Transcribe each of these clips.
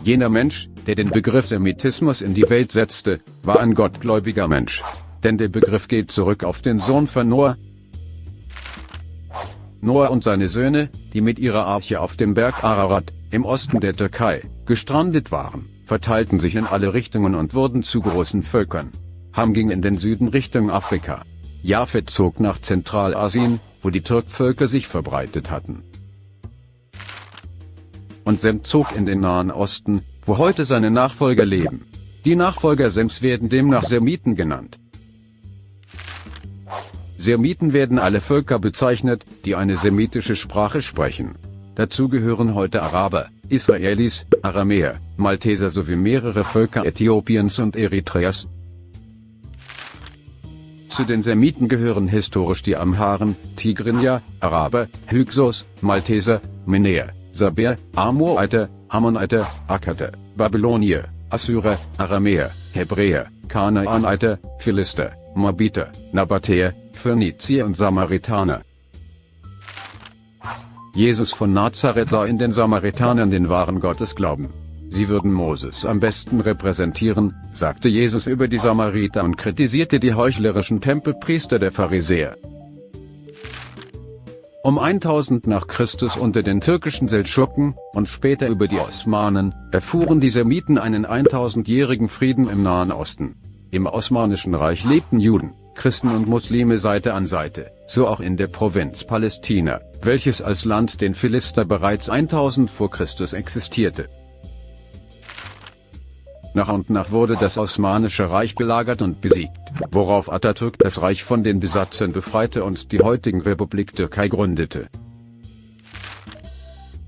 Jener Mensch, der den Begriff Semitismus in die Welt setzte, war ein gottgläubiger Mensch. Denn der Begriff geht zurück auf den Sohn von Noah. Noah und seine Söhne, die mit ihrer Arche auf dem Berg Ararat, im Osten der Türkei, gestrandet waren, verteilten sich in alle Richtungen und wurden zu großen Völkern. Ham ging in den Süden Richtung Afrika. Japhet zog nach Zentralasien, wo die Turkvölker sich verbreitet hatten. Und Sem zog in den Nahen Osten, wo heute seine Nachfolger leben. Die Nachfolger Sems werden demnach Semiten genannt. Semiten werden alle Völker bezeichnet, die eine semitische Sprache sprechen. Dazu gehören heute Araber, Israelis, Aramäer, Malteser sowie mehrere Völker Äthiopiens und Eritreas. Zu den Semiten gehören historisch die Amharen, Tigrinya, Araber, Hyksos, Malteser, Menäer, Saber, Amoriter, Ammoniter, Akkater, Babylonier, Assyrer, Aramäer, Hebräer, Kanaaniter, Philister, Moabiter, Nabatäer, Phönizier und Samaritaner. Jesus von Nazareth sah in den Samaritanern den wahren Gottesglauben. Sie würden Moses am besten repräsentieren, sagte Jesus über die Samariter und kritisierte die heuchlerischen Tempelpriester der Pharisäer. Um 1000 nach Christus unter den türkischen Seldschuken und später über die Osmanen erfuhren die Semiten einen 1000-jährigen Frieden im Nahen Osten. Im Osmanischen Reich lebten Juden, Christen und Muslime Seite an Seite, so auch in der Provinz Palästina, welches als Land den Philister bereits 1000 vor Christus existierte. Nach und nach wurde das Osmanische Reich belagert und besiegt, worauf Atatürk das Reich von den Besatzern befreite und die heutigen Republik Türkei gründete.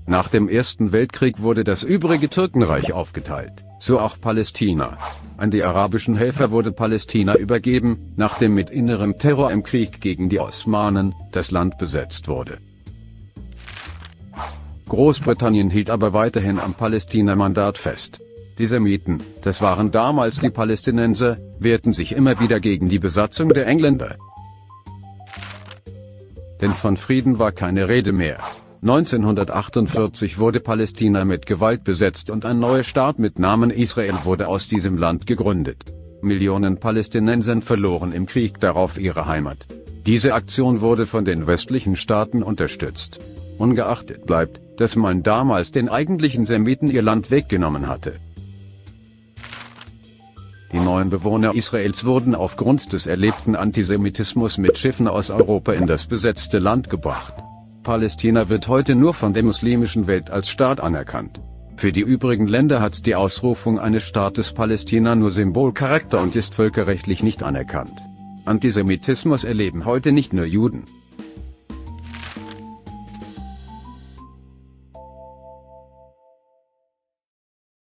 Nach dem Ersten Weltkrieg wurde das übrige Türkenreich aufgeteilt, so auch Palästina. An die arabischen Helfer wurde Palästina übergeben, nachdem mit innerem Terror im Krieg gegen die Osmanen das Land besetzt wurde. Großbritannien hielt aber weiterhin am Palästina-Mandat fest. Die Semiten, das waren damals die Palästinenser, wehrten sich immer wieder gegen die Besatzung der Engländer. Denn von Frieden war keine Rede mehr. 1948 wurde Palästina mit Gewalt besetzt und ein neuer Staat mit Namen Israel wurde aus diesem Land gegründet. Millionen Palästinenser verloren im Krieg darauf ihre Heimat. Diese Aktion wurde von den westlichen Staaten unterstützt. Ungeachtet bleibt, dass man damals den eigentlichen Semiten ihr Land weggenommen hatte. Die neuen Bewohner Israels wurden aufgrund des erlebten Antisemitismus mit Schiffen aus Europa in das besetzte Land gebracht. Palästina wird heute nur von der muslimischen Welt als Staat anerkannt. Für die übrigen Länder hat die Ausrufung eines Staates Palästina nur Symbolcharakter und ist völkerrechtlich nicht anerkannt. Antisemitismus erleben heute nicht nur Juden.